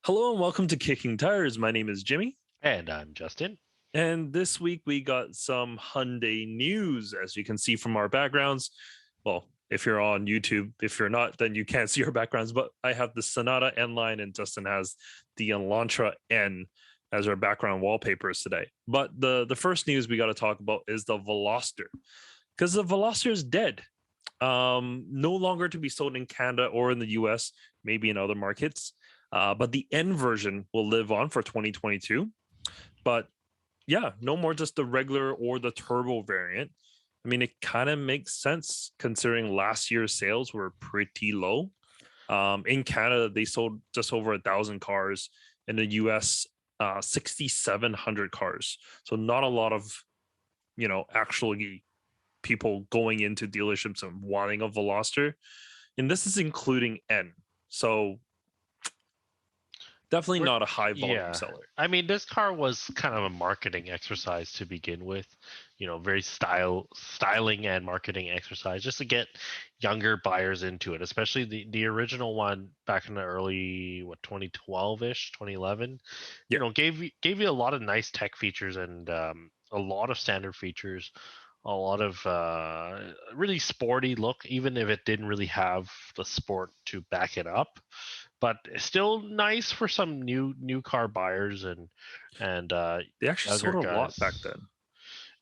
Hello and welcome to Kicking Tires. My name is Jimmy, And I'm Justin. and this week we got some Hyundai news, as you can see from our backgrounds. Well, if you're on YouTube, if you're not, then you can't see our backgrounds. But I have the Sonata N line, and Justin has the Elantra N as our background wallpapers today. But the first news we got to talk about is the Veloster, because the Veloster is dead. No longer to be sold in Canada or in the US, maybe in other markets. But the N version will live on for 2022. But yeah, no more just the regular or the turbo variant. I mean, it kind of makes sense considering last year's sales were pretty low. In Canada, they sold just over 1,000 cars. In the US, 6,700 cars. So not a lot of, actually people going into dealerships and wanting a Veloster. And this is including N. So definitely We're, not a high volume yeah. seller. I mean, this car was kind of a marketing exercise to begin with. Very styling and marketing exercise just to get younger buyers into it, especially the original one back in the early 2012-ish, 2011. Yeah. Gave you a lot of nice tech features and a lot of standard features, a lot of really sporty look, even if it didn't really have the sport to back it up, but still nice for some new car buyers and They actually younger sold a lot guys. back then.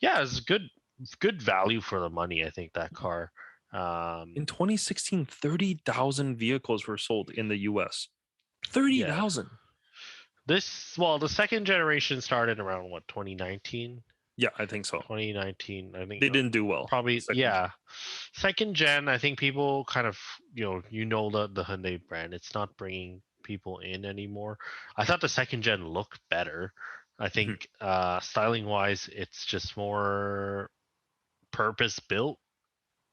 Yeah, it's good value for the money. I think that car. In 2016, 30,000 vehicles were sold in the US. Yeah, 30,000. the second generation started around 2019. Yeah, I think so. 2019, I think. They didn't do well. Probably, Second yeah. Second gen, I think people kind of, the Hyundai brand. It's not bringing people in anymore. I thought the second gen looked better. I gen. think styling wise, it's just more purpose built,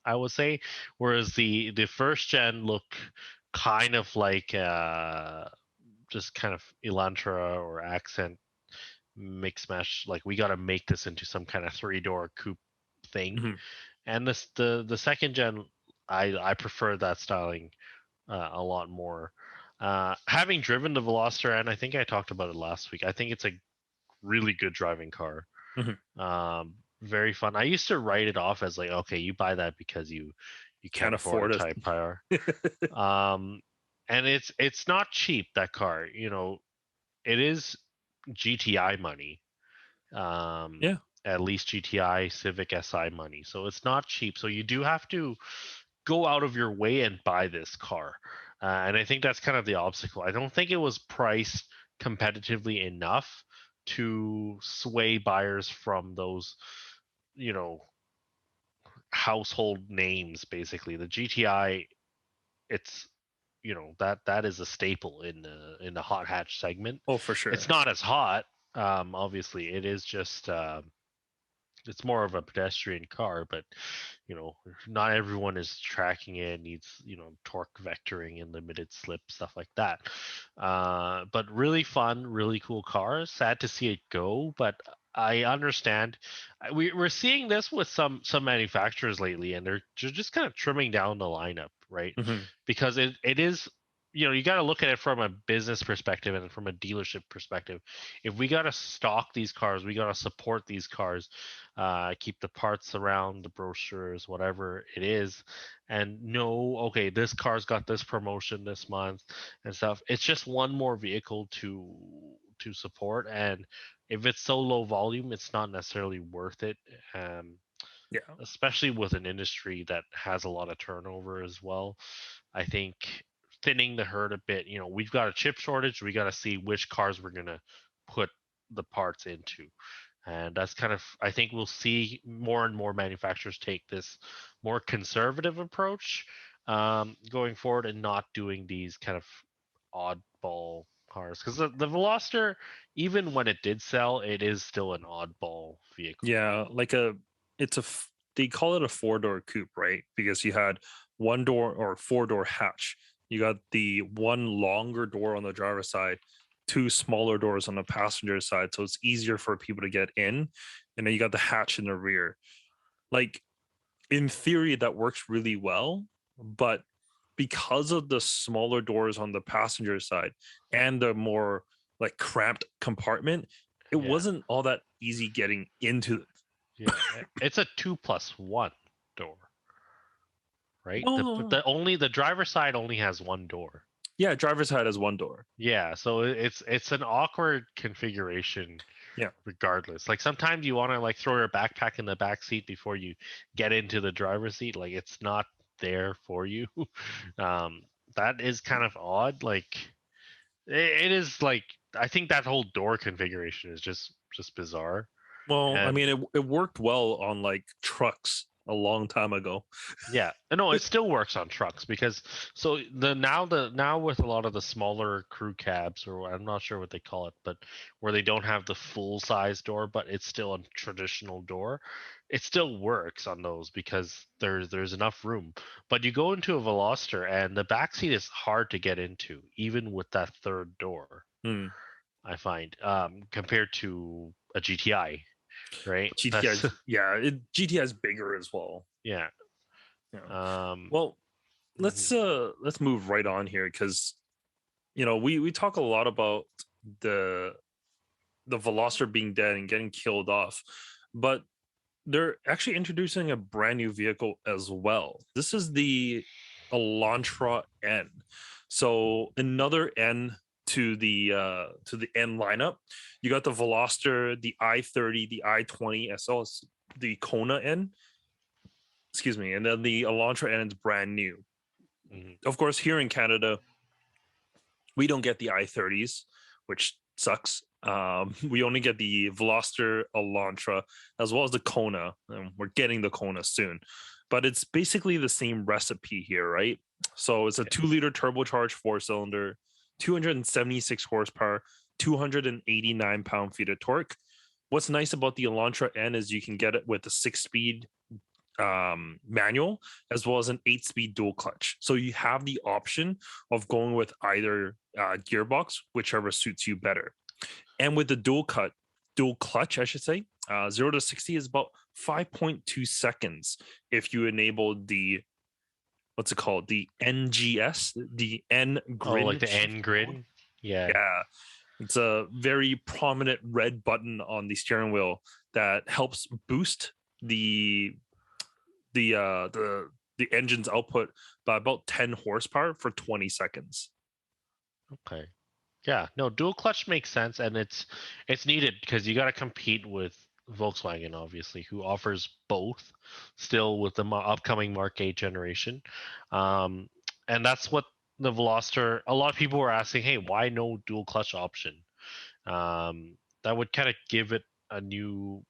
I would say. Whereas the first gen look kind of like just kind of Elantra or Accent mix mash. Like we got to make this into some kind of three-door coupe thing. Mhm. And the second gen, I prefer that styling a lot more. Having driven the Veloster, and I think I talked about it last week, I think it's a really good driving car. Mhm. Very fun. I used to write it off as like, okay, you buy that because you Can't can't afford a afford Type R. it. Um, and it's not cheap, that car. It is GTI money. Um, Yeah. at least GTI Civic Si money. So it's not cheap. So you do have to go out of your way and buy this car. And I think that's kind of the obstacle. I don't think it was priced competitively enough to sway buyers from those, you know, household names. Basically, the GTI, it's that is a staple in the hot hatch segment. Oh, for It's sure. not as hot. Obviously, it is just it's more of a pedestrian car, but not everyone is tracking it. Needs torque vectoring and limited slip stuff like that. But really fun, really cool car. Sad to see it go, but I understand. We're seeing this with some manufacturers lately, and they're just kind of trimming down the lineup, right? Mhm. Because it is. You got to look at it from a business perspective and from a dealership perspective. If we got to stock these cars, we got to support these cars, keep the parts around, the brochures, whatever it is, and know, okay, this car's got this promotion this month and stuff. It's just one more vehicle to support, and if it's so low volume, it's not necessarily worth it. Yeah. Especially with an industry that has a lot of turnover as well. I think thinning the herd a bit. We've got a chip shortage. We got to see which cars we're gonna put the parts into, and that's kind of, I think we'll see more and more manufacturers take this more conservative approach going forward, and not doing these kind of oddball cars, because the Veloster, even when it did sell, it is still an oddball vehicle. Yeah. They call it a four-door coupe, right? Because you had one door or four-door hatch. You got the one longer door on the driver's side, two smaller doors on the passenger side. So it's easier for people to get in. And then you got the hatch in the rear. Like, in theory, that works really well. But because of the smaller doors on the passenger side and the more like cramped compartment, it Yeah. wasn't all that easy getting into. Yeah, it's a 2+1 door, right? Oh, The driver's side only has one door. yeah, driver's side has one door. Yeah, so it's an awkward configuration. Yeah. Regardless, like sometimes you want to like throw your backpack in the back seat before you get into the driver's seat. Like it's not there for you. um, that is kind of odd. Like it is like I think that whole door configuration is just bizarre. Well, I And mean, it worked well on like trucks a long time ago. yeah, no, it still works on trucks because so now with a lot of the smaller crew cabs, or I'm not sure what they call it, but where they don't have the full size door, but it's still a traditional door, it still works on those because there's enough room. But you go into a Veloster and the back seat is hard to get into, even with that third door. Hmm. I find compared to a GTI, right? GTI, That's yeah, GTI is bigger as well. yeah. Yeah. Um, Well, mhm. let's move right on here because we talk a lot about the the Veloster being dead and getting killed off, but they're actually introducing a brand new vehicle as well. This is the Elantra N. So another N to the N lineup. You got the Veloster, the i30, the i20, as well as the Kona N. Excuse me, and then the Elantra N is brand new. Mhm. Of course, here in Canada, we don't get the i30s, which sucks. We only get the Veloster, Elantra, as well as the Kona. And we're getting the Kona soon, but it's basically the same recipe here, right? So it's a 2-liter turbocharged 4-cylinder, 276 horsepower, 289 pound-feet of torque. What's nice about the Elantra N is you can get it with a 6-speed manual as well as an 8-speed dual clutch. So you have the option of going with either gearbox, whichever suits you better. And with the dual clutch, I should say, 0 to 60 is about 5.2 seconds if you enable the what's it called, the NGS, the N Oh, grid like the shift N mode. grid? Yeah. Yeah, it's a very prominent red button on the steering wheel that helps boost the the uh the the engine's output by about 10 horsepower for 20 seconds. Okay. Yeah. No, dual clutch makes sense, and it's needed because you got to compete with Volkswagen, obviously, who offers both still with the upcoming Mark 8 generation. Um, and that's what the Veloster. A lot of people were asking, "Hey, why no dual clutch option?" That would kind of give it a new,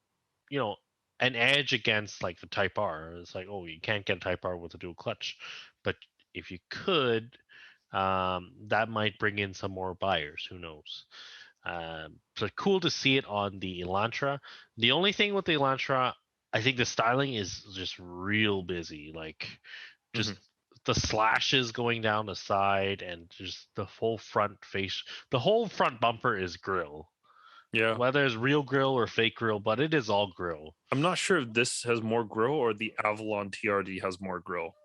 you know, an edge against like the Type R. It's like, oh, you can't get Type R with a dual clutch, but if you could, that might bring in some more buyers. Who knows? So cool to see it on the Elantra. The only thing with the Elantra, I think the styling is just real busy. Like, just Mhm. the slashes going down the side and just the whole front face. The whole front bumper is grill, Yeah, whether it's real grill or fake grill, but it is all grill. I'm not sure if this has more grill or the Avalon TRD has more grill.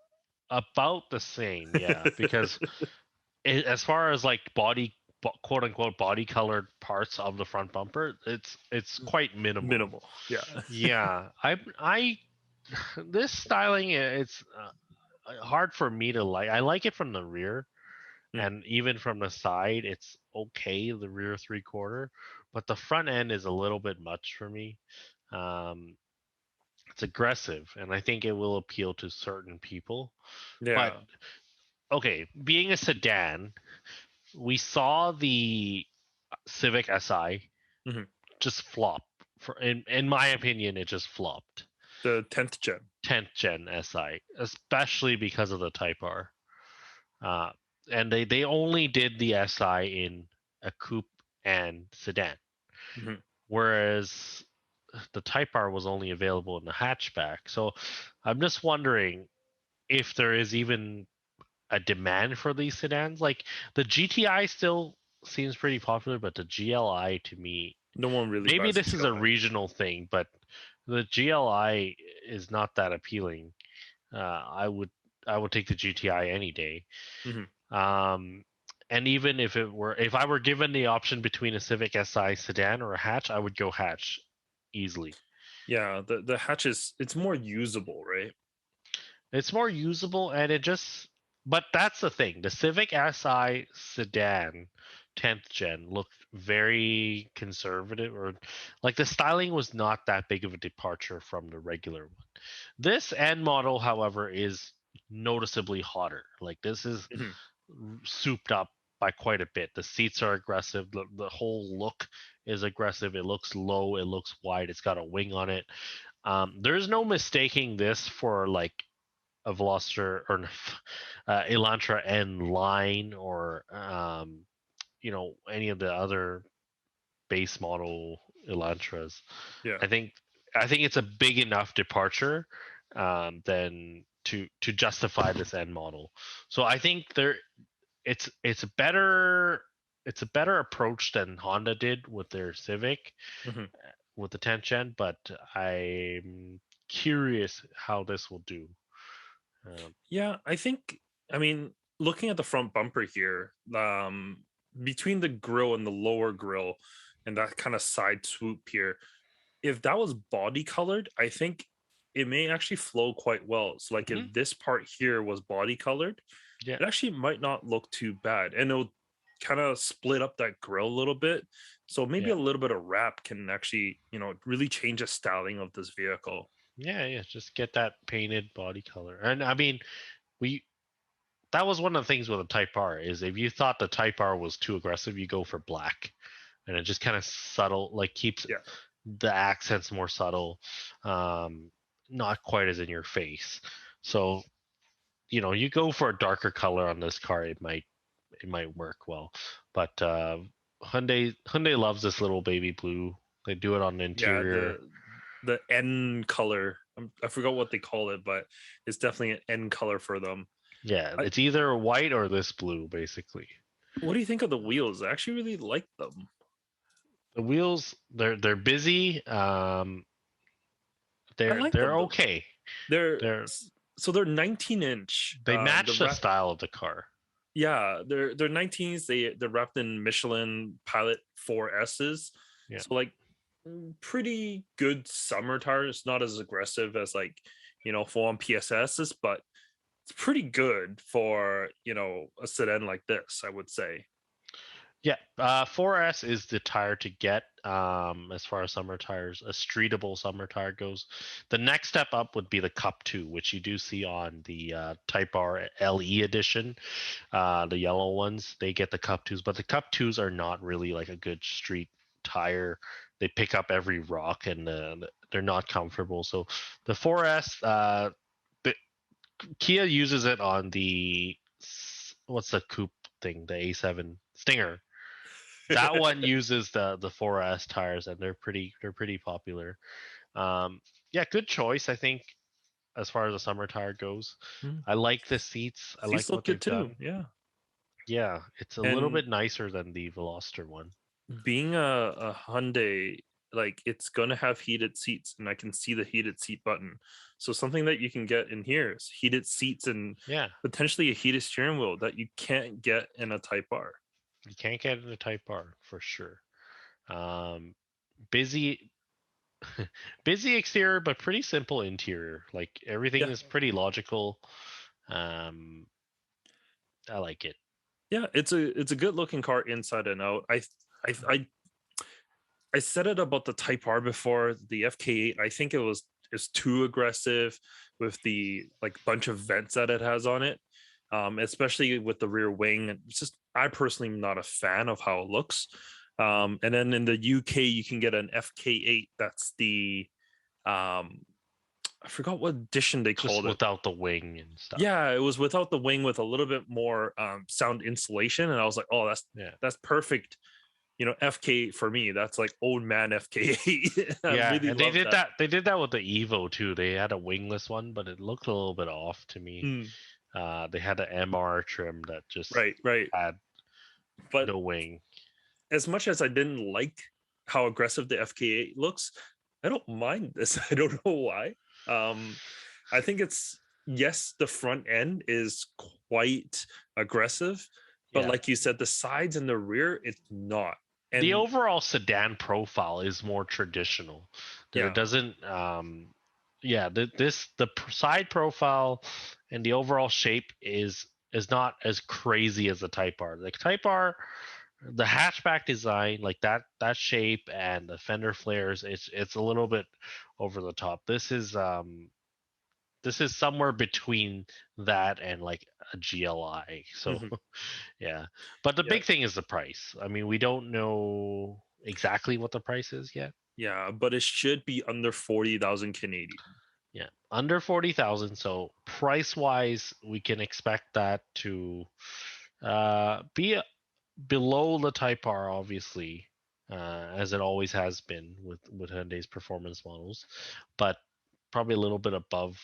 About the same, yeah. Because as far as like quote unquote body colored parts of the front bumper, it's quite minimal. Minimal, yeah. Yeah, I this styling it's hard for me to like. I like it from the rear, Mm. and even from the side, it's okay. The rear 3/4, but the front end is a little bit much for me. Um, it's aggressive, and I think it will appeal to certain people. But Yeah. okay, being a sedan, we saw the Civic Si Mhm. just flop. For in my opinion, it just flopped. The 10th gen. 10th gen Si, especially because of the Type R. Uh, and they only did the Si in a coupe and sedan, Mhm. whereas the Type R was only available in the hatchback. So I'm just wondering if there is even a demand for these sedans. Like the GTI still seems pretty popular, but the GLI to me, No one really maybe buys a this is a GLI. regional thing, but the GLI is not that appealing. I would take the GTI any day. Mhm. And even if I were given the option between a Civic Si sedan or a hatch, I would go hatch easily. Yeah, the hatch it's more usable, right? It's more usable, and but that's the thing. The Civic Si sedan 10th gen looked very conservative, or like the styling was not that big of a departure from the regular one. This N model, however, is noticeably hotter. Like this is Mhm. souped up by quite a bit. The seats are aggressive. The whole look is aggressive. It looks low. It looks wide. It's got a wing on it. There's no mistaking this for like a Veloster or Elantra N line, or any of the other base model Elantras. Yeah. I think I think it's a big enough departure than to justify this N model. So I think it's a better approach than Honda did with their Civic Mhm. with the 10th gen, but I'm curious how this will do. Um, Yeah, I mean, looking at the front bumper here, between the grill and the lower grill and that kind of side swoop here, if that was body colored, I think it may actually flow quite well. So like if mhm, this part here was body colored, yeah, it actually might not look too bad. And it'll kind of split up that grill a little bit. So maybe yeah, a little bit of wrap can actually, really change the styling of this vehicle. yeah. Just get that painted body color. And I mean, we that was one of the things with the Type R is if you thought the Type R was too aggressive, you go for black, and it just kind of subtle, like keeps Yeah. the accents more subtle, um, not quite as in your face. So you go for a darker color on this car, it might work well. But Hyundai loves this little baby blue. They do it on the Yeah, interior. the N color. I forgot what they call it, but it's definitely an N color for them. Yeah, I, it's either white or this blue, basically. what do you think of the wheels? I actually really like them. The wheels, they're busy. I They're like they're them. okay. They're They're so they're 19-inch. they The match the wrap, style of the car. yeah, they're 19s. They're wrapped in Michelin Pilot 4S's. Yeah. So like pretty good summer tires. Not as aggressive as like full on PSS's, but it's pretty good for a sedan like this, I would say. Yeah, 4S is the tire to get as far as summer tires, a streetable summer tire goes. The next step up would be the Cup 2, which you do see on the Type R LE edition. The yellow ones, they get the Cup 2s, but the Cup 2s are not really like a good street tire. They pick up every rock, and they're not comfortable. So the 4S, the, Kia uses it on what's the coupe thing, the A7 Stinger. That one uses the 4S tires, and they're pretty popular. Yeah, good choice, I think, as far as a summer tire goes. Mm. I like the seats. I These like look what good they've too. done. Yeah. Yeah, it's a little And bit nicer than the Veloster one. being a Hyundai, like it's gonna have heated seats, and I can see the heated seat button. So something that you can get in here is heated seats and Yeah, potentially a heated steering wheel that you can't get in a Type R. you can't get in a Type R for sure. Um, busy, busy exterior, but pretty simple interior. Like everything Yeah, is pretty logical. Um, I like it. yeah, it's a good looking car inside and out. I I I said it about the Type R before, the FK8. I think it's too aggressive with the like bunch of vents that it has on it, especially with the rear wing. It's just I personally am not a fan of how it looks. And then in the UK, you can get an FK8. That's the um, I forgot what edition they Just called it. without the wing and stuff. Yeah, it was without the wing with a little bit more sound insulation, and I was like, oh, Yeah. that's perfect. FK for me, that's like old man FK8. I Yeah, really and they love did that. that. They did that with the Evo too. They had a wingless one, but it looked a little bit off to me. Mm, They had an MR trim that just right, right. had But no wing. as much as I didn't like how aggressive the FK8 looks, I don't mind this. I don't know why. I think it's yes, the front end is quite aggressive, but Yeah. like you said, the sides and the rear, it's not. The And overall sedan profile is more traditional. That it yeah, doesn't yeah, the side profile and the overall shape is not as crazy as the Type R. The Type R, the hatchback design, like that shape and the fender flares, it's a little bit over the top. This is somewhere between that and like a GLI. So mhm, yeah. But the yeah, big thing is the price. I mean, we don't know exactly what the price is yet. yeah, but it should be under 40,000 Canadian. Yeah. Under 40,000. So price wise, we can expect that to be below the Type R, obviously, as it always has been with Hyundai's performance models, but probably a little bit above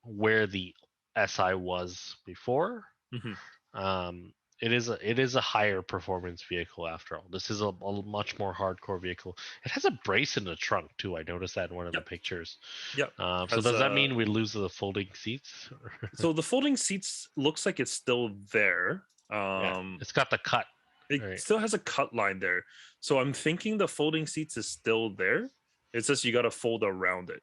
where the SI was before. Mhm. Um, it is a higher performance vehicle after all. This is a much more hardcore vehicle. It has a brace in the trunk too. I noticed that in one of the Yep, pictures. yep. So Has does that mean we lose the folding seats? so the folding seats looks like it's still there. Yeah, it's got the cut. It Right. still has a cut line there. So I'm thinking the folding seats is still there. It's just you got to fold around it,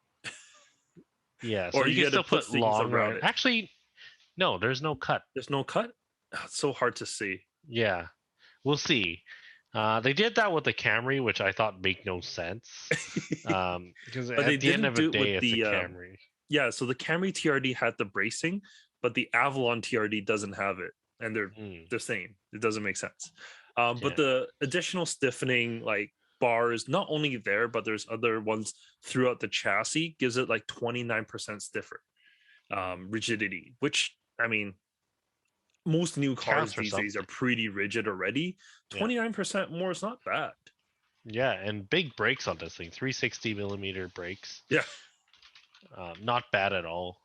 Yeah, so or you you can got to still put put things long around right. it. Actually, no, there's no cut. There's no cut. It's so hard to see. Yeah, we'll see. They did that with the Camry, which I thought made no sense. Because But they at the end didn't of the do it day, with it's a the Camry. yeah. So the Camry TRD had the bracing, but the Avalon TRD doesn't have it, and they're Mm, the same. It doesn't make sense. But yeah. the additional stiffening, like bars, not only there, but there's other ones throughout the chassis, gives it like 29% stiffer rigidity. Which I mean, most new Counts cars for these days are something. pretty rigid already. Yeah. 29% more is not bad. Yeah, and big brakes on this thing, 360 millimeter brakes. Yeah. Not bad at all.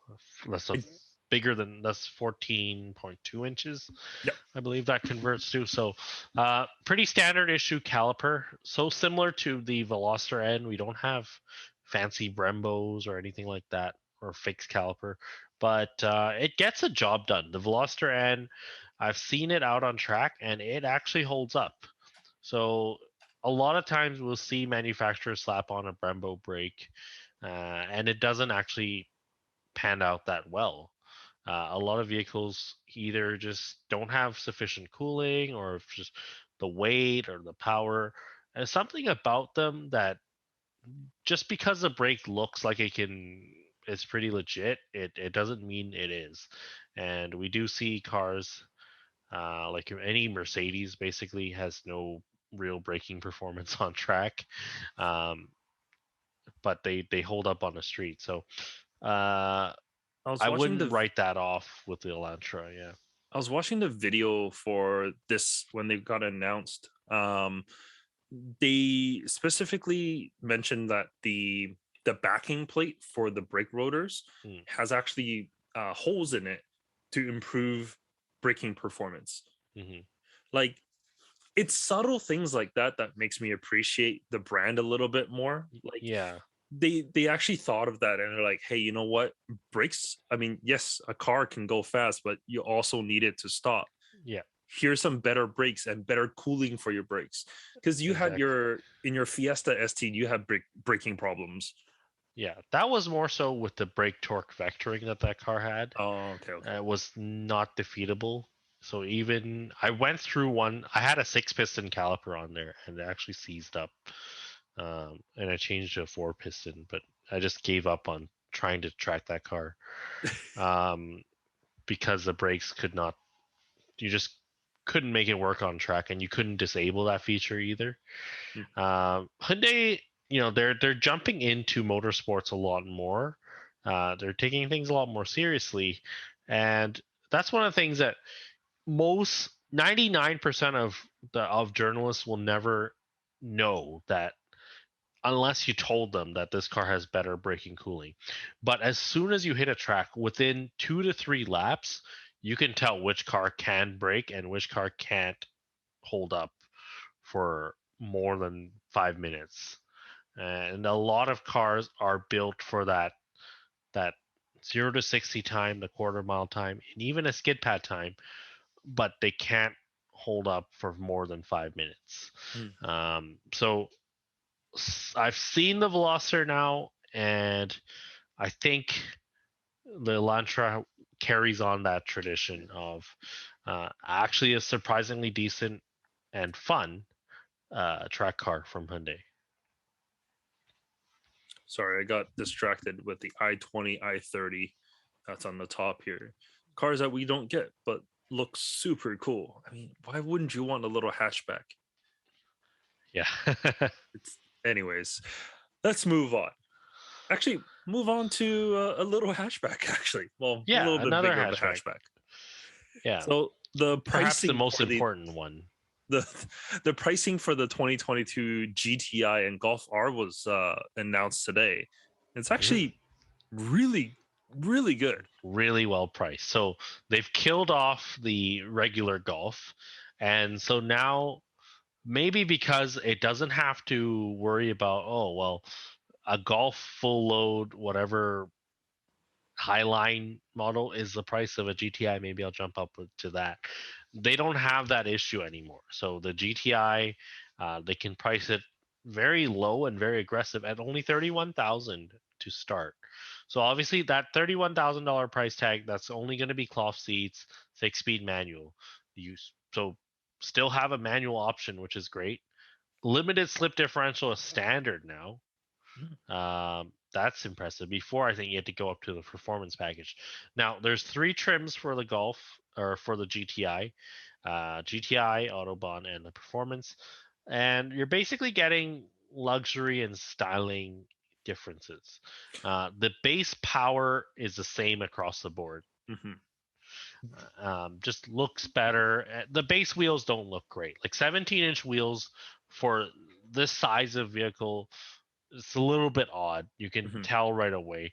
That's a I- bigger than that's 14.2 inches, yeah. I believe that converts to. So, pretty standard issue caliper. So similar to the Veloster N, we don't have fancy Brembos or anything like that or fixed caliper, but it gets a job done. The Veloster N, I've seen it out on track and it actually holds up. So a lot of times we'll see manufacturers slap on a Brembo brake, and it doesn't actually pan out that well. A lot of vehicles either just don't have sufficient cooling, or if just the weight or the power. There's something about them that just because the brake looks like it's pretty legit, it doesn't mean it is. And we do see cars like any Mercedes basically has no real braking performance on track, um, but they hold up on the street. So uh, I was I watching wouldn't the write that off with the Elantra. Yeah. I was watching the video for this when they got announced. They specifically mentioned that the backing plate for the brake rotors Mm, has actually holes in it to improve braking performance. hmm Like it's subtle things like that that makes me appreciate the brand a little bit more. Like Yeah. they actually thought of that and they're like, hey, you know what? Brakes. I mean, yes, a car can go fast, but you also need it to stop. Yeah. Here's some better brakes and better cooling for your brakes because you had Exactly. your in your Fiesta ST you had braking problems. Yeah. That was more so with the brake torque vectoring that car had. Oh, okay, okay. It was not defeatable. So even I went through one. I had a six piston caliper on there, and it actually seized up. And I changed to a four piston, but I just gave up on trying to track that car um, because the brakes could not. You just couldn't make it work on track, and you couldn't disable that feature either. Hyundai, they're jumping into motorsports a lot more. They're taking things a lot more seriously, and that's one of the things that most 99% of journalists will never know that unless you told them that this car has better braking cooling. But as soon as you hit a track, within 2 to 3 laps, you can tell which car can brake and which car can't hold up for more than 5 minutes. And a lot of cars are built for that 0 to 60 time, the quarter mile time, and even a skid pad time, but they can't hold up for more than 5 minutes. So I've seen the Veloster now, and I think the Elantra carries on that tradition of actually a surprisingly decent and fun track car from Hyundai. Sorry, I got distracted with the i20, i30 that's on the top here. Cars that we don't get, but look super cool. I mean, why wouldn't you want a little hatchback? Yeah. Anyways, let's move on. Actually, move on to a little hatchback. Actually, well, a Yeah, little bit another bigger of a hatchback. hatchback. Yeah. So the Perhaps the pricing most for important one. the the pricing for the 2022 GTI and Golf R was announced today. It's actually really, really good. Really well priced. So they've killed off the regular Golf. And so now, maybe because it doesn't have to worry about, oh, well, a Golf full load, whatever Highline model is the price of a GTI, maybe I'll jump up to that. They don't have that issue anymore. So the GTI, they can price it very low and very aggressive at only 31,000 to start. So obviously that $31,000 price tag, that's only going to be cloth seats, 6-speed manual. So still have a manual option, which is great. Limited slip differential is standard now. That's impressive. Before, I think you had to go up to the performance package. Now, there's 3 trims for the Golf, or for the GTI, GTI, Autobahn, and the performance. And you're basically getting luxury and styling differences. The base power is the same across the board. Just looks better. The base wheels don't look great. Like 17-inch wheels for this size of vehicle, it's a little bit odd. You can tell right away.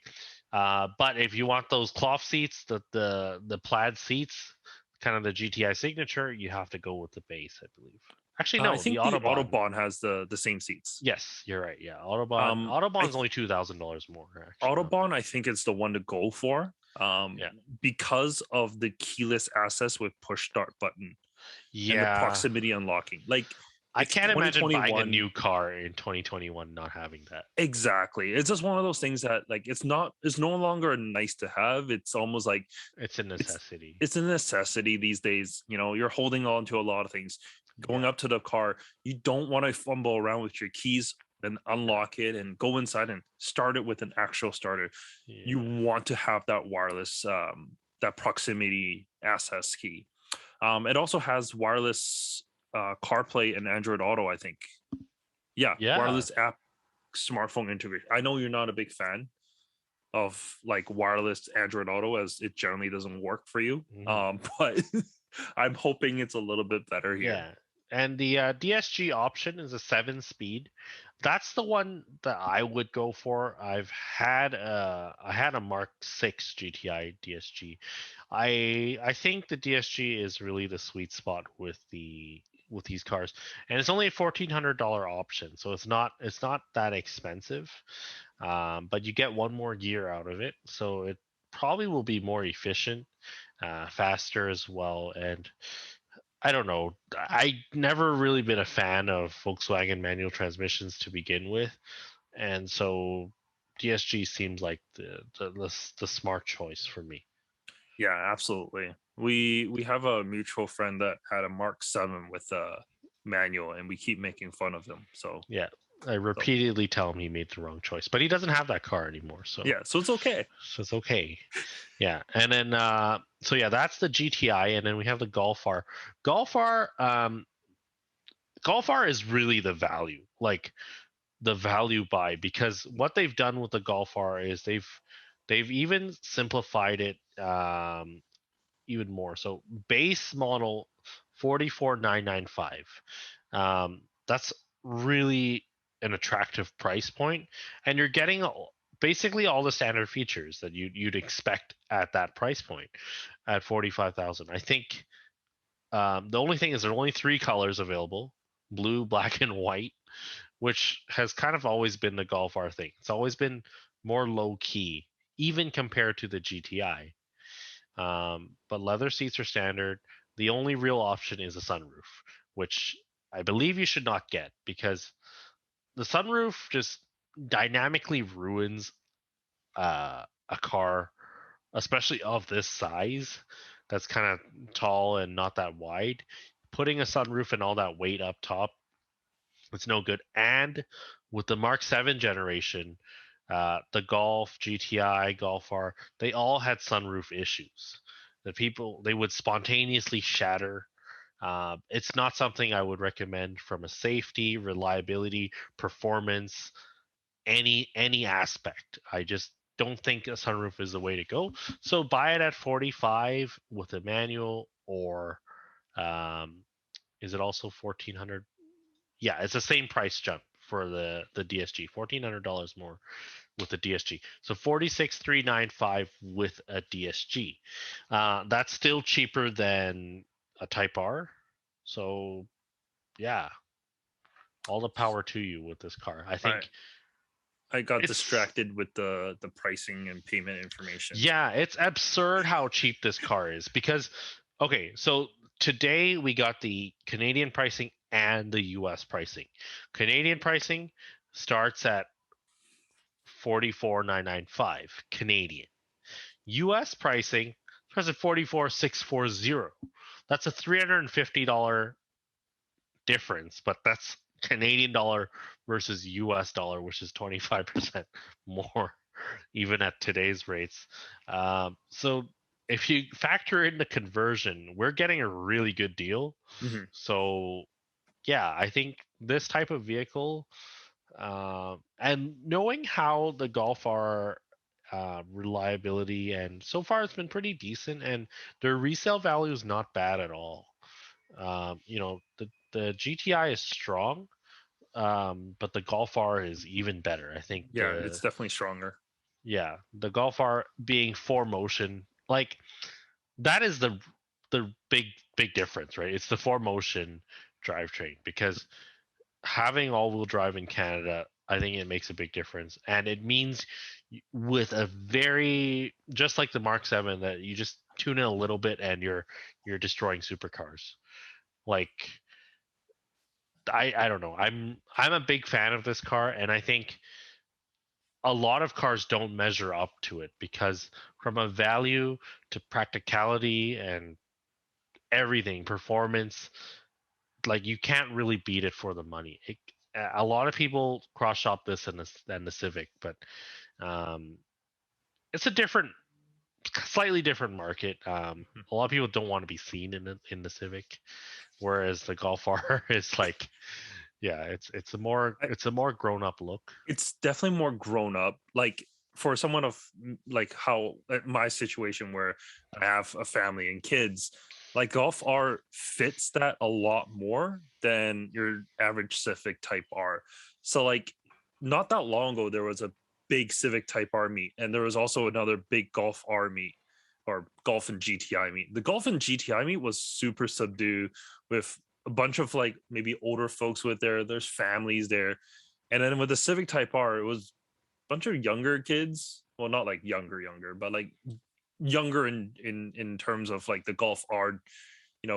But if you want those cloth seats, the plaid seats, kind of the GTI signature, you have to go with the base, I believe. Actually, no, I think the the Autobahn. Autobahn has the same seats. Yes, you're right. Yeah, Autobahn's only $2,000 more. Actually. Autobahn, I think it's the one to go for. Yeah. Because of the keyless access with push start button. Yeah. And the proximity unlocking. Like, I can't imagine buying a new car in 2021 not having that. Exactly. It's just one of those things that, like, it's no longer a nice to have. It's almost like it's a necessity. It's a necessity these days. You know, you're holding on to a lot of things. Going up to the car, you don't want to fumble around with your keys and unlock it and go inside and start it with an actual starter. You want to have that wireless, that proximity access key. It also has wireless CarPlay and Android Auto, I think. Yeah, wireless app smartphone integration. I know you're not a big fan of like wireless Android Auto, as it generally doesn't work for you. But I'm hoping it's a little bit better here. Yeah. And the DSG option is a 7-speed. That's the one that I would go for. I had a Mark 6 GTI DSG. I think the DSG is really the sweet spot with these cars, and it's only a $1,400 option, so it's not that expensive. But you get one more gear out of it, so it probably will be more efficient, faster as well. And I don't know. I never really been a fan of Volkswagen manual transmissions to begin with, and so DSG seems like the smart choice for me. Yeah, absolutely. We have a mutual friend that had a Mark 7 with a manual, and we keep making fun of him. So yeah, I repeatedly tell him he made the wrong choice, but he doesn't have that car anymore. So yeah, so it's okay. So it's okay. Yeah, and then so yeah, that's the GTI, and then we have the Golf R. Golf R is really the value, like the value buy, because what they've done with the Golf R is they've even simplified it even more. So base model 44,995. That's really an attractive price point, and you're getting basically all the standard features that you'd expect at that price point at 45,000. I think the only thing is there are only 3 colors available: blue, black, and white, which has kind of always been the Golf R thing. It's always been more low key. even compared to the GTI. But leather seats are standard. The only real option is a sunroof, which I believe you should not get because the sunroof just dynamically ruins a car, especially of this size, that's kind of tall and not that wide. Putting a sunroof and all that weight up top, it's no good. And with the Mark 7 generation, the Golf, GTI, Golf R, they all had sunroof issues. They would spontaneously shatter. It's not something I would recommend from a safety, reliability, performance, any aspect. I just don't think a sunroof is the way to go. So buy it at 45 with a manual, or is it also 1400? Yeah, it's the same price jump for the DSG, $1,400 more with the DSG. So 46,395 with a DSG. That's still cheaper than a Type R. So yeah, all the power to you with this car. I think I got it's distracted with the pricing and payment information. yeah, it's absurd how cheap this car is because okay, so today we got the Canadian pricing and the US pricing. Canadian pricing starts at 44,995 Canadian. US pricing starts at 44,640. That's a $350 difference, but that's Canadian dollar versus US dollar, which is 25% more, even at today's rates. So if you factor in the conversion, we're getting a really good deal. Mm-hmm. So yeah, I think this type of vehicle, and knowing how the Golf R reliability, and so far it's been pretty decent, and their resale value is not bad at all. The GTI is strong, but the Golf R is even better. I think Yeah, it's definitely stronger. the Golf R being 4Motion, like that is the big difference, right? It's the 4Motion drivetrain because having all-wheel drive in Canada, I think it makes a big difference, and it means with a very just like the Mark 7 that you just tune in a little bit and you're destroying supercars. Like I don't know. I'm a big fan of this car, and I think a lot of cars don't measure up to it because from a value to practicality and everything, performance, like you can't really beat it for the money. A lot of people cross shop this and the Civic, but um, it's a slightly different market. A lot of people don't want to be seen in the Civic, whereas the Golf R is like, yeah, it's a more grown up look. It's definitely more grown up. Like for someone of like how my situation where I have a family and kids, like Golf R fits that a lot more than your average Civic Type R. So like not that long ago there was a big Civic Type R meet, and there was also another big Golf R meet or Golf and GTI meet. The Golf and GTI meet was super subdued with a bunch of like maybe older folks with there's families there. And then with the Civic Type R, it was a bunch of younger kids. Well, not like younger, but like younger in terms of like the Golf R,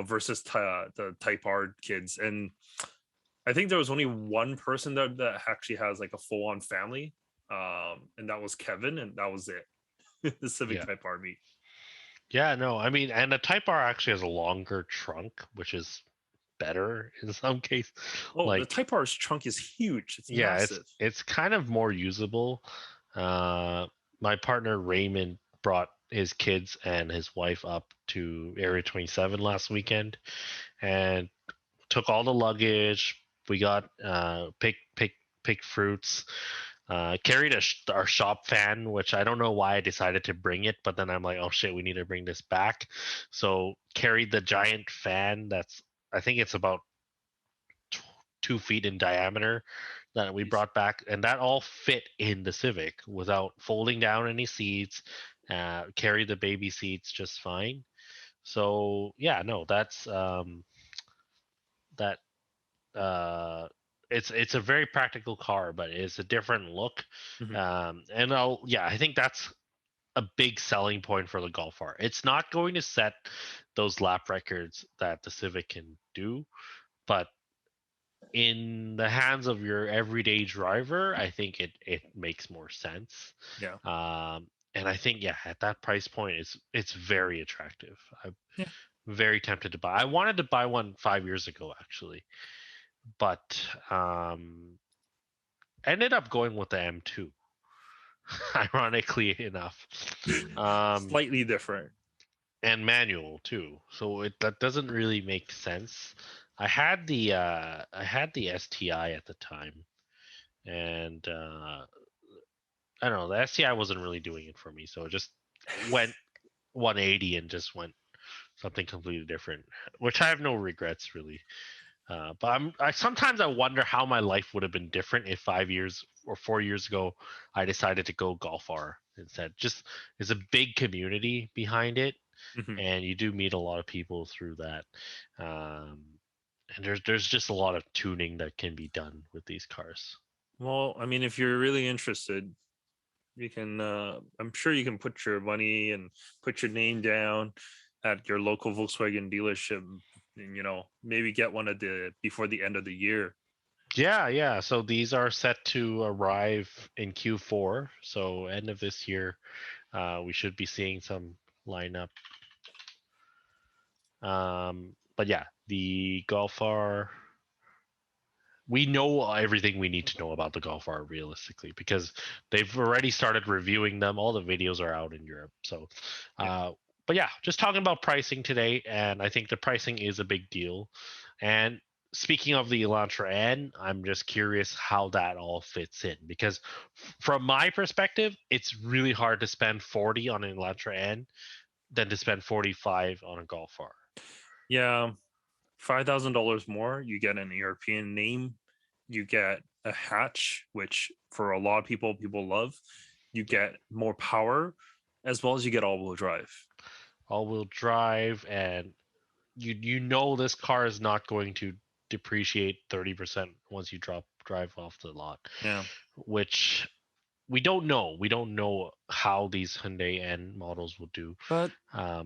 versus the Type R kids. And I think there was only one person that actually has like a full on family, and that was Kevin, and that was it. The Civic Yeah. Type R meet. Yeah, no, I mean, and the Type R actually has a longer trunk, which is better in some case. Oh, the Like, Type R's trunk is huge. It's yeah, massive. it's kind of more usable. Uh, my partner Raymond brought his kids and his wife up to Area 27 last weekend and took all the luggage. We got pick fruits. Carried our shop fan, which I don't know why I decided to bring it, but then I'm like, oh shit, we need to bring this back. So carried the giant fan that's I think it's about 2 feet in diameter that we brought back, and that all fit in the Civic without folding down any seats. Carry the baby seats just fine. So yeah, no, that's that. It's a very practical car, but it's a different look. Mhm. And I think that's a big selling point for the Golf R. It's not going to set those lap records that the Civic can do, but in the hands of your everyday driver, I think it makes more sense. Yeah. And I think at that price point, it's very attractive. I'm Yeah. very tempted to buy. I wanted to buy one 5 years ago actually, but ended up going with the M2. Ironically enough, Slightly different. and manual too. So that doesn't really make sense. I had the STI at the time, and I don't know, the STI wasn't really doing it for me, so it just went 180 and just went something completely different, which I have no regrets really. But I sometimes I wonder how my life would have been different if 5 years or 4 years ago I decided to go Golf R instead. Just there's a big community behind it, Mhm. and you do meet a lot of people through that. Um, and there's just a lot of tuning that can be done with these cars. Well, I mean, if you're really interested, you can. I'm sure you can put your money and put your name down at your local Volkswagen dealership, and maybe get one at the before the end of the year. Yeah. So these are set to arrive in Q4. So end of this year, we should be seeing some lineup. But yeah, the Golf R, we know everything we need to know about the Golf R realistically because they've already started reviewing them. All the videos are out in Europe. So, Yeah. but yeah, just talking about pricing today, and I think the pricing is a big deal. And speaking of the Elantra N, I'm just curious how that all fits in because from my perspective, it's really hard to spend 40 on an Elantra N than to spend 45 on a Golf R. Yeah. $5,000 more, you get an European name, you get a hatch, which for a lot of people love. You get more power, as well as you get all-wheel drive. All-wheel drive, and you know this car is not going to depreciate 30% once you drive off the lot, Yeah, which we don't know how these Hyundai N models will do. but Yeah,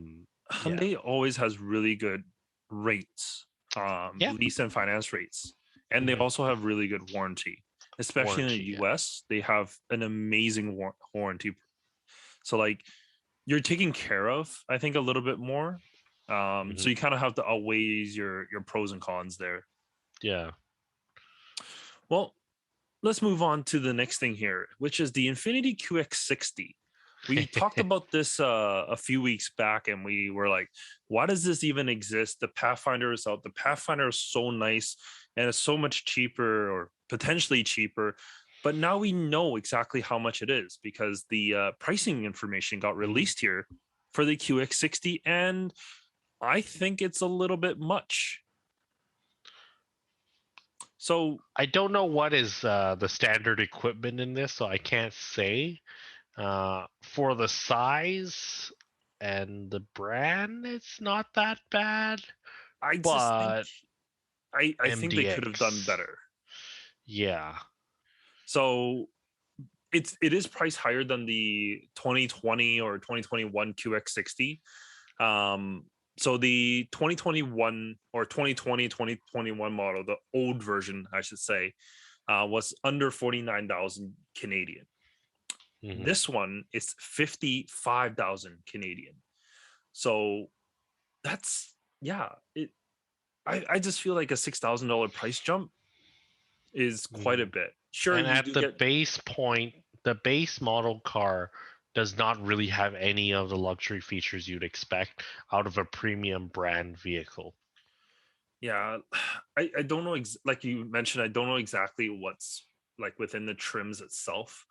Hyundai always has really good rates, yeah. lease and finance rates, and they Hmm. also have really good warranty. Especially in the Warranty, yeah. US, they have an amazing warranty. So like you're taken care of, I think, a little bit more. So Hmm. you kind of have to outweigh your pros and cons there. Yeah. Well, let's move on to the next thing here, which is the Infiniti QX60. We talked about this a few weeks back, and we were like, "Why does this even exist?" The Pathfinder is out. The Pathfinder is so nice, and it's so much cheaper, or potentially cheaper. But now we know exactly how much it is because the pricing information got released here for the QX60, and I think it's a little bit much. So I don't know what is the standard equipment in this, so I can't say. For the size and the brand, it's not that bad, I just think but I think they could have done MDX, better. yeah. So it is priced higher than the 2020 or 2021 QX60. So the 2021 or 2020 2021 model, the old version, I should say, was under 49,000 Canadian. Hmm. This one is 55,000 Canadian. So that's yeah. I just feel like a $6,000 price jump is quite a Hmm. bit. Sure, And you at do the get base point, the base model car does not really have any of the luxury features you'd expect out of a premium brand vehicle. yeah. I don't know like you mentioned, I don't know exactly what's like within the trims itself.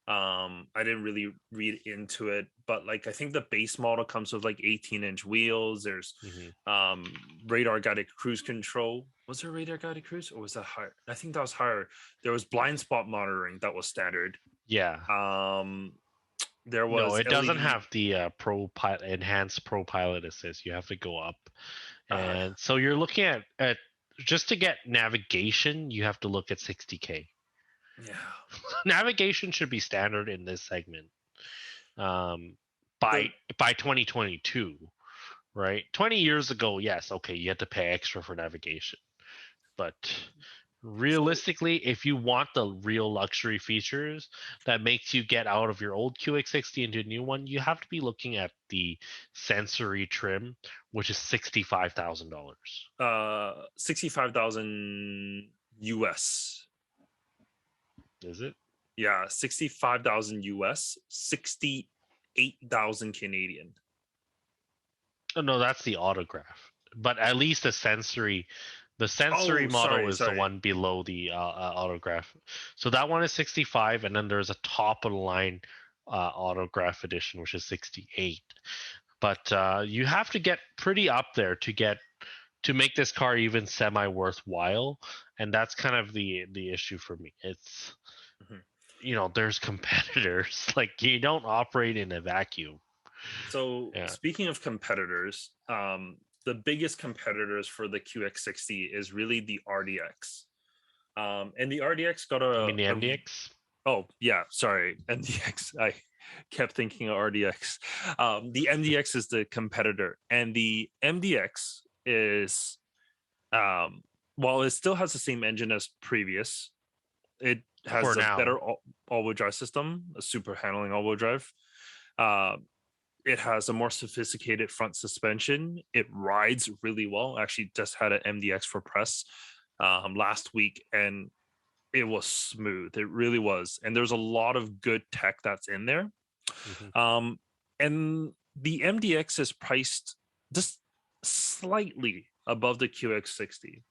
I didn't really read into it, but like I think the base model comes with like 18-inch wheels. There's Hmm. um radar guided cruise control. Was there radar guided cruise, or was that higher? I think that was higher. There was blind spot monitoring that was standard. Yeah. um there No, was it doesn't LED. have the enhanced Pro Pilot Assist. You have to go up, uh and so you're looking at just to get navigation, you have to look at 60K. yeah. Navigation should be standard in this segment. Um, by 2022, right? 20 years ago, yes, okay, you had to pay extra for navigation. But realistically, if you want the real luxury features that makes you get out of your old QX60 into a new one, you have to be looking at the sensory trim, which is $65,000. 65,000 US. Is it? Yeah, 65,000 US, 68,000 Canadian. Oh, no, that's the autograph. But at least the sensory Oh, model sorry, is the sorry. one below the autograph. So that one is 65, and then there's a top of the line autograph edition, which is 68. But you have to get pretty up there to make this car even semi worthwhile, and that's kind of the issue for me. It's Mhm. there's competitors. Like, you don't operate in a vacuum. So Yeah. speaking of competitors, the biggest competitors for the QX60 is really the RDX. And the RDX got You mean the MDX? oh yeah, sorry, MDX. I kept thinking of RDX. The MDX is the competitor, and the MDX is while it still has the same engine as previous, it For has a now. better all-wheel drive system, a super handling all-wheel drive. Uh, it has a more sophisticated front suspension. It rides really well. Actually, just had an MDX for press last week, and it was smooth. It really was. And there's a lot of good tech that's in there. Mhm. And the MDX is priced just slightly above the QX60.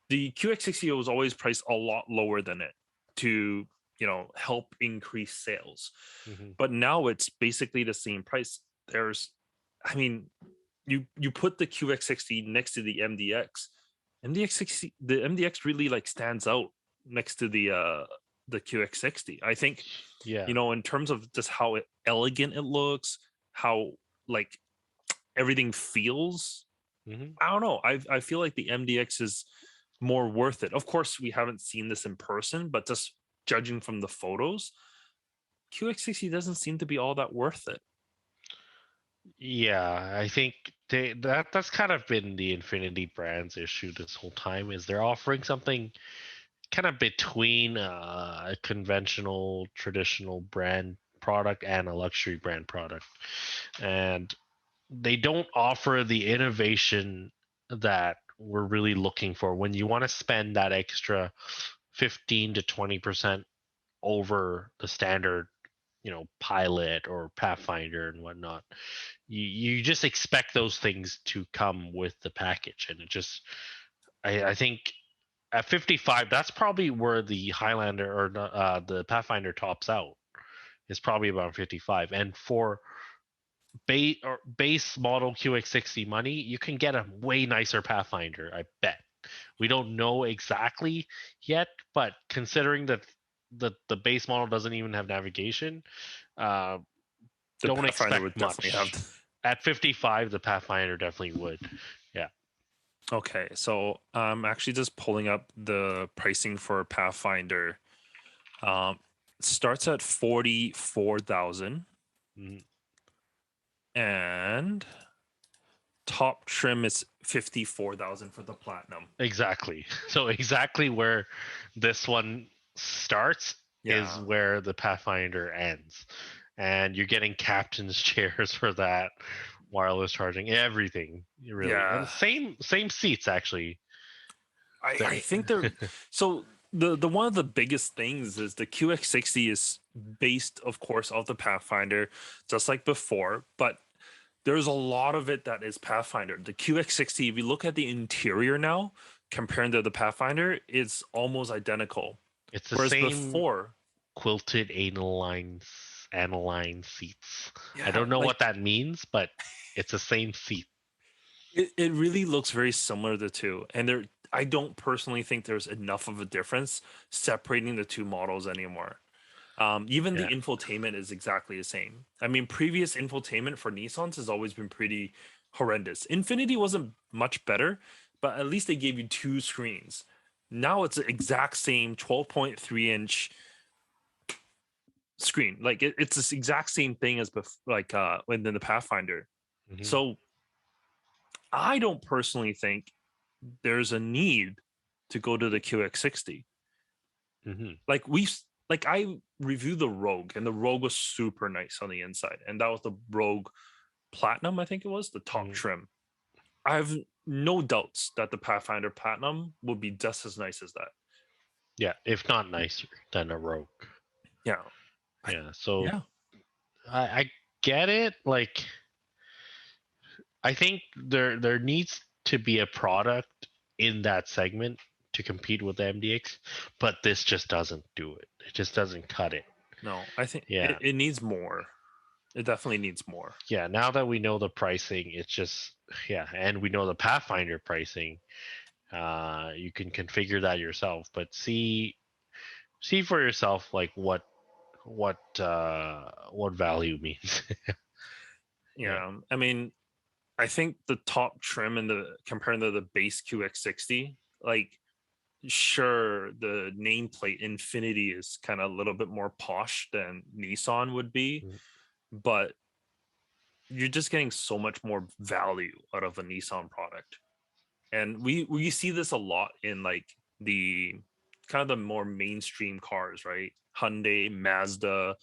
The QX60 was always priced a lot lower than it to, help increase sales. Mhm. But now it's basically the same price. I mean, you put the QX60 next to the MDX. The MDX really like stands out next to the QX60. I think, Yeah. in terms of just how elegant it looks, how like everything feels. Mhm. I don't know. I feel like the MDX is more worth it. Of course, we haven't seen this in person, but just judging from the photos, QX60 doesn't seem to be all that worth it. Yeah, I think that's kind of been the Infiniti brand's issue this whole time, is they're offering something kind of between a conventional traditional brand product and a luxury brand product. And they don't offer the innovation that we're really looking for when you want to spend that extra 15 to 20% over the standard, Pilot or Pathfinder and whatnot. You just expect those things to come with the package, and it just I think at 55, that's probably where the Highlander or the Pathfinder tops out. Is probably about 55, and for base model QX60 money, you can get a way nicer Pathfinder, I bet. We don't know exactly yet, but considering that the base model doesn't even have navigation, uh, The don't Pathfinder would expect definitely have. much. At 55, the Pathfinder definitely would. Yeah. Okay, so I'm actually just pulling up the pricing for Pathfinder. Starts at 44,000, Mhm. and top trim is 54,000 for the platinum. Exactly. So exactly where this one starts is Yeah, where the Pathfinder ends. And you're getting captain's chairs for that, wireless charging, everything, really. And yeah. same seats actually. I They think they're so the one of the biggest things is the QX60 is based, of course, off the Pathfinder, just like before, but there's a lot of it that is Pathfinder. The QX60, if you look at the interior now, comparing to the Pathfinder, it's almost identical. it's the Whereas same before, quilted aniline seats. I yeah, don't know like what that means, but it's the same seat. it really looks very similar the two. And I don't personally think there's enough of a difference separating the two models anymore. Even the Yeah. infotainment is exactly the same. I mean, previous infotainment for Nissans has always been pretty horrendous. Infiniti wasn't much better, but at least they gave you two screens. Now it's the exact same 12.3 inch screen. Like it's this exact same thing as within the Pathfinder. Mhm, So I don't personally think there's a need to go to the QX60. mhm, Like I reviewed the Rogue, and the Rogue was super nice on the inside, and that was the Rogue Platinum, I think it was the top mhm. trim. I have no doubts that the Pathfinder Platinum will be just as nice as that. Yeah, if not nicer than a Rogue. Yeah, Yeah, so yeah, I get it. Like, I think there needs to be a product in that segment to compete with the MDX, but this just doesn't do it. It just doesn't cut it. no, I think Yeah, it needs more. It definitely needs more. yeah. Now that we know the pricing, it's just yeah, and we know the Pathfinder pricing. You can configure that yourself, but see for yourself like what value means. Yeah. Yeah, I mean, I think the top trim and the comparing to the base QX60, like sure the nameplate Infiniti is kind of a little bit more posh than Nissan would be, Mm, but you're just getting so much more value out of a Nissan product. And we see this a lot in like the kind of the more mainstream cars, right? Hyundai, Mazda,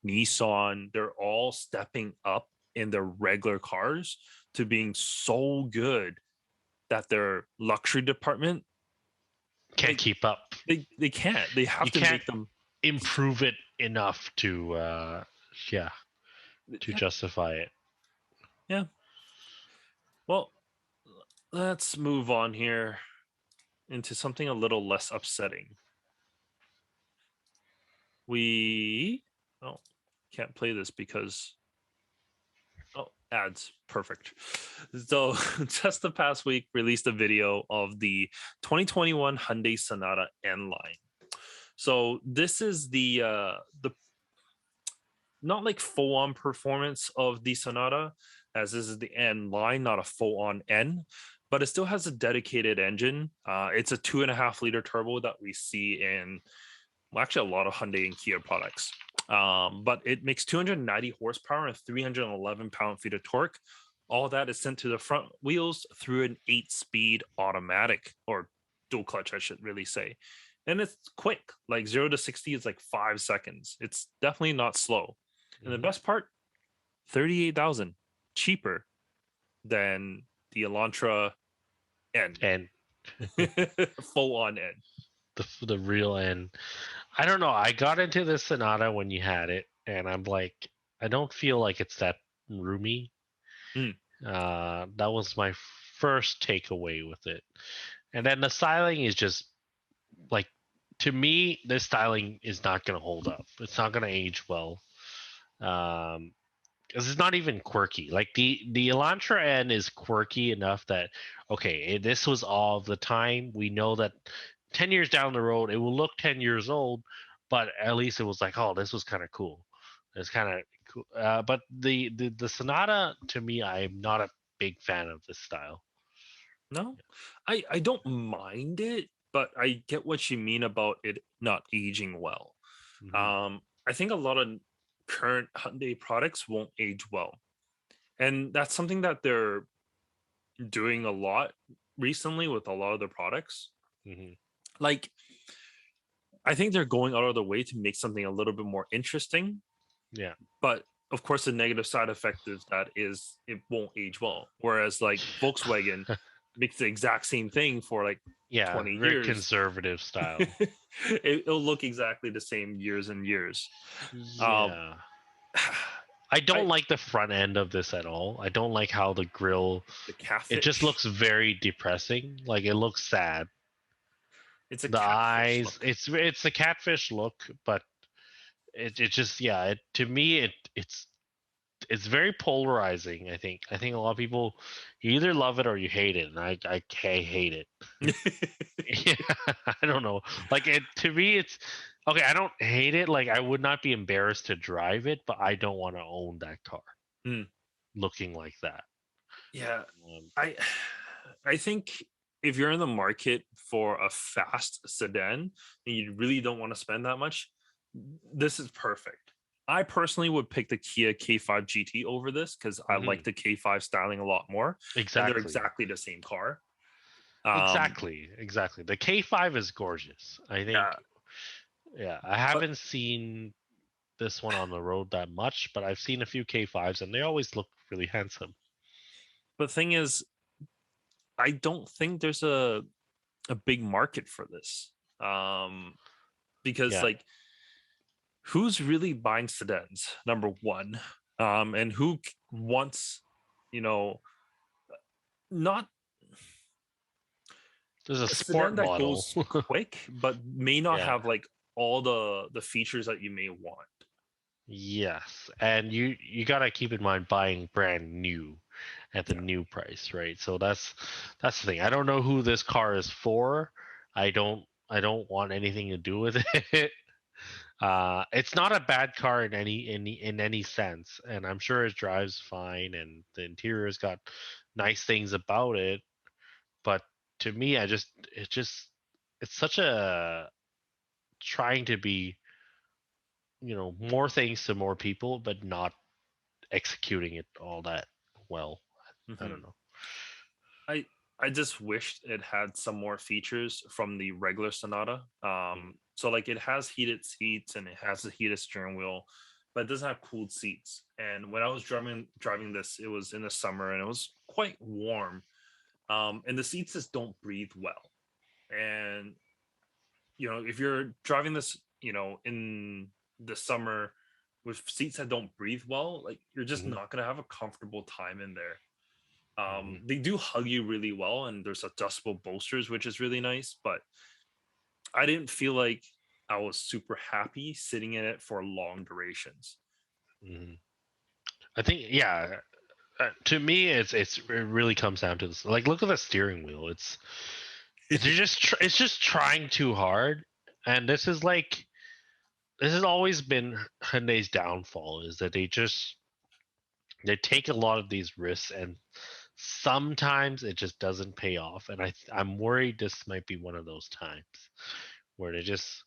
Nissan, they're all stepping up in their regular cars to being so good that their luxury department can't they keep up. they can't. They have You to can't make them. improve it enough to yeah, to Yeah, justify it. yeah. Well, let's move on here into something a little less upsetting. We oh can't play this because oh ads perfect. So just the past week released a video of the 2021 Hyundai Sonata N line. So this is the not like full on performance of the Sonata, as this is the N line, not a full on N, but it still has a dedicated engine. It's a 2.5 liter turbo that we see in well, actually a lot of Hyundai and Kia products. But it makes 290 horsepower and 311 pound-feet of torque. All that is sent to the front wheels through an 8-speed automatic or dual clutch, I should really say. And it's quick, like 0 to 60 is like 5 seconds. It's definitely not slow. And the Mhm. best part, 38,000 cheaper than the Elantra N, And full on N. the real end. I don't know. I got into this Sonata when you had it, and I'm like, I don't feel like it's that roomy. Mm. That was my first takeaway with it. And then the styling is just like, to me, this styling is not going to hold up. It's not going to age well. Because it's not even quirky. Like the Elantra N is quirky enough that okay, this was all the time. We know that 10 years down the road, it will look 10 years old, but at least it was like, oh, this was kind of cool. It's kind of cool. But the Sonata, to me, I am not a big fan of this style. No, I don't mind it, but I get what you mean about it not aging well. Hmm. I think a lot of current Hyundai products won't age well, and that's something that they're doing a lot recently with a lot of their products. Hmm. Like, I think they're going out of the way to make something a little bit more interesting, Yeah. but of course, the negative side effect is that is it won't age well. Whereas like Volkswagen makes the exact same thing for like Yeah, 20 very years. conservative style. It'll look exactly the same years and years. Um, Yeah. I don't I like the front end of this at all. I don't like how the grill, the it just catfish. looks very depressing. Like it looks sad. It's a The catfish eyes, look. it's a catfish look, but it just yeah, to me it's very polarizing. I think a lot of people, you either love it or you hate it, and I hate it. Yeah, I don't know. Like it to me, it's okay. I don't hate it. Like I would not be embarrassed to drive it, but I don't want to own that car Hmm. looking like that. Yeah, Um, I I think if you're in the market for a fast sedan and you really don't want to spend that much, this is perfect. I personally would pick the Kia K5 GT over this because I like Hmm. the K5 styling a lot more, and they're Exactly. exactly the same car. Um, Exactly. The K5 is gorgeous. I yeah, think, yeah, I but haven't seen this one on the road that much, but I've seen a few K5s and they always look really handsome. the thing is, I don't think there's a big market for this. Because Yeah. like, who's really buying sedans? Number one, and who wants, you know, not There's a a sedan sport that model. goes quick, but may not Yeah. have like all the features that you may want. Yes. And you got to keep in mind buying brand new at the Yeah. new price, right? So that's the thing. I don't know who this car is for. I don't want anything to do with it. It's not a bad car in any sense, and I'm sure it drives fine, and the interior's got nice things about it. But to me, it's such a trying to be, more things to more people, but not executing it all that well. I Hmm. don't know. I I just wished it had some more features from the regular Sonata. Mm, So like it has heated seats and it has a heated steering wheel, but it doesn't have cooled seats. And when I was driving this, it was in the summer and it was quite warm. And the seats just don't breathe well. And if you're driving this, in the summer with seats that don't breathe well, like you're just mhm, not gonna have a comfortable time in there. mhm. They do hug you really well, and there's adjustable bolsters, which is really nice. But I didn't feel like I was super happy sitting in it for long durations. Mhm. I think, yeah. To me, it really comes down to this. Like, look at the steering wheel. It's just trying too hard, and this has always been Hyundai's downfall is that they take a lot of these risks, and sometimes it just doesn't pay off. And I'm worried this might be one of those times where they just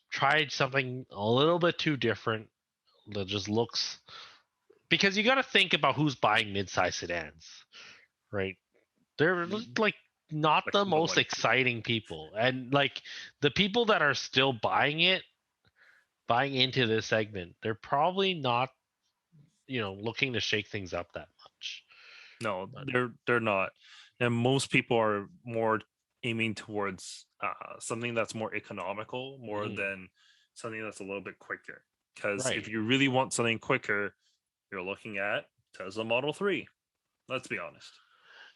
tried something a little bit too different that just looks, because you got to think about who's buying mid-size sedans, right? They're like not Like the the most like exciting people, and like the people that are still buying into this segment, they're probably not, looking to shake things up that much. no, But they're not, and most people are more aiming towards something that's more economical more mhm, than something that's a little bit quicker. Because if right, you really want something quicker, you're looking at Tesla Model 3. Let's be honest.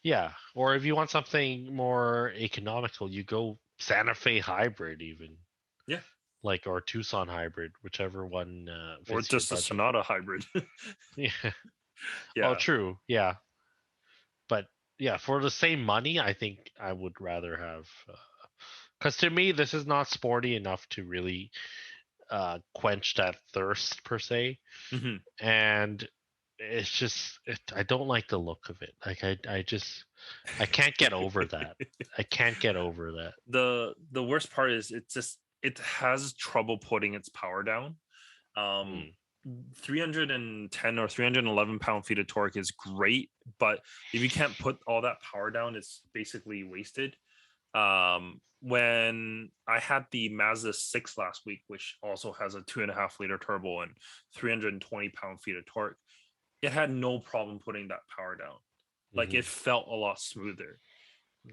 yeah. Or if you want something more economical, you go Santa Fe hybrid, even, Yeah. like, or Tucson hybrid, whichever one Or fits your just a budget. Sonata hybrid. Yeah. Well, Yeah. true. Yeah. But yeah, for the same money, I think I would rather have. Because to me, this is not sporty enough to really quench that thirst per se, Hmm. and I don't like the look of it. Like I can't get over that. I can't get over that. The worst part is it has trouble putting its power down. Um, Mm, 310 or 311 pound-feet of torque is great, but if you can't put all that power down, it's basically wasted. When I had the Mazda 6 last week, which also has a 2.5 liter turbo and 320 pound-feet of torque, it had no problem putting that power down. Like hmm it felt a lot smoother.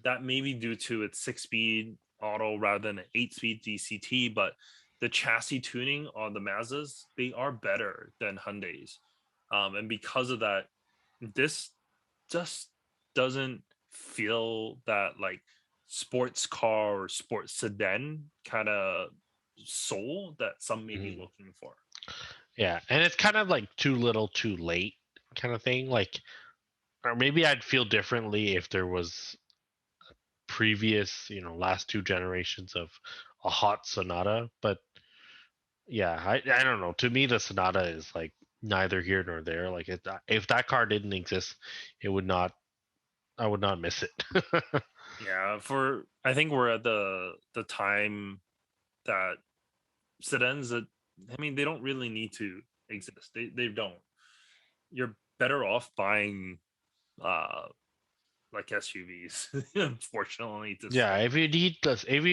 That may be due to its 6 speed auto rather than an 8 speed DCT, but the chassis tuning on the Mazdas, they are better than Hyundai's. And because of that, this just doesn't feel that like sports car or sports sedan kind of soul that some may be hmm looking for. Yeah, and it's kind of like too little, too late kind of thing. Like, or maybe I'd feel differently if there was previous, last two generations of a hot Sonata. But yeah, I don't know. To me, the Sonata is like neither here nor there. Like, if that car didn't exist, it would not. I would not miss it. Yeah, for I think we're at the time that sedans that I mean, they don't really need to exist. They don't. You're better off buying uh like SUVs, unfortunately to Yeah, say. if you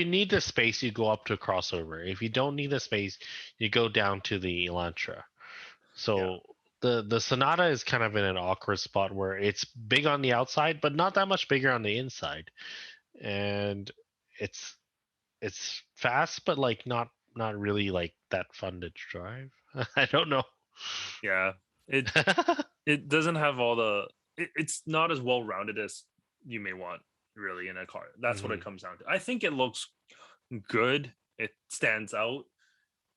need the space, you go up to a crossover. If you don't need the space, you go down to the Elantra. Yeah. So the Sonata is kind of in an awkward spot where it's big on the outside, but not that much bigger on the inside, and it's it's fast, but like not really like that fun to drive. I don't know. Yeah. It it doesn't have all the it's not as well rounded as you may want really in a car. That's what it Mhm. comes down to. I think it looks good. It stands out.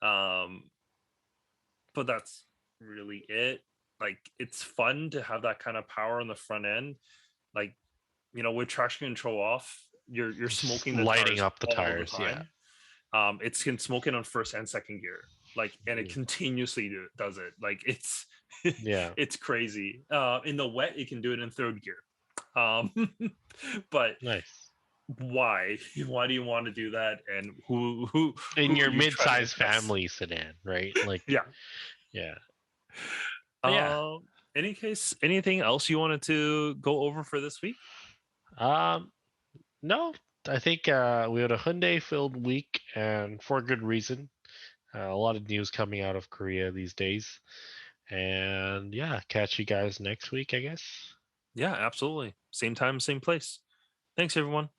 Um but that's really it. Like it's fun to have that kind of power on the front end. Like, with traction control off, you're Just smoking the lighting tires up the all the tires, yeah. time. It's can smoke it on first and second gear. Like, and it Mm. continuously does it. Like it's Yeah, it's crazy. In the wet, it can do it in third gear. Um, but nice. why? Why do you want to do that? And who In who are your you trying to mid-sized impress? family sedan, right? Like, Yeah. yeah. But yeah. Um. Any case, anything else you wanted to go over for this week? Um, no, I think we had a Hyundai filled week, and for good reason. A lot of news coming out of Korea these days. And yeah, catch you guys next week, I guess. Yeah, absolutely. Same time, same place. Thanks, everyone.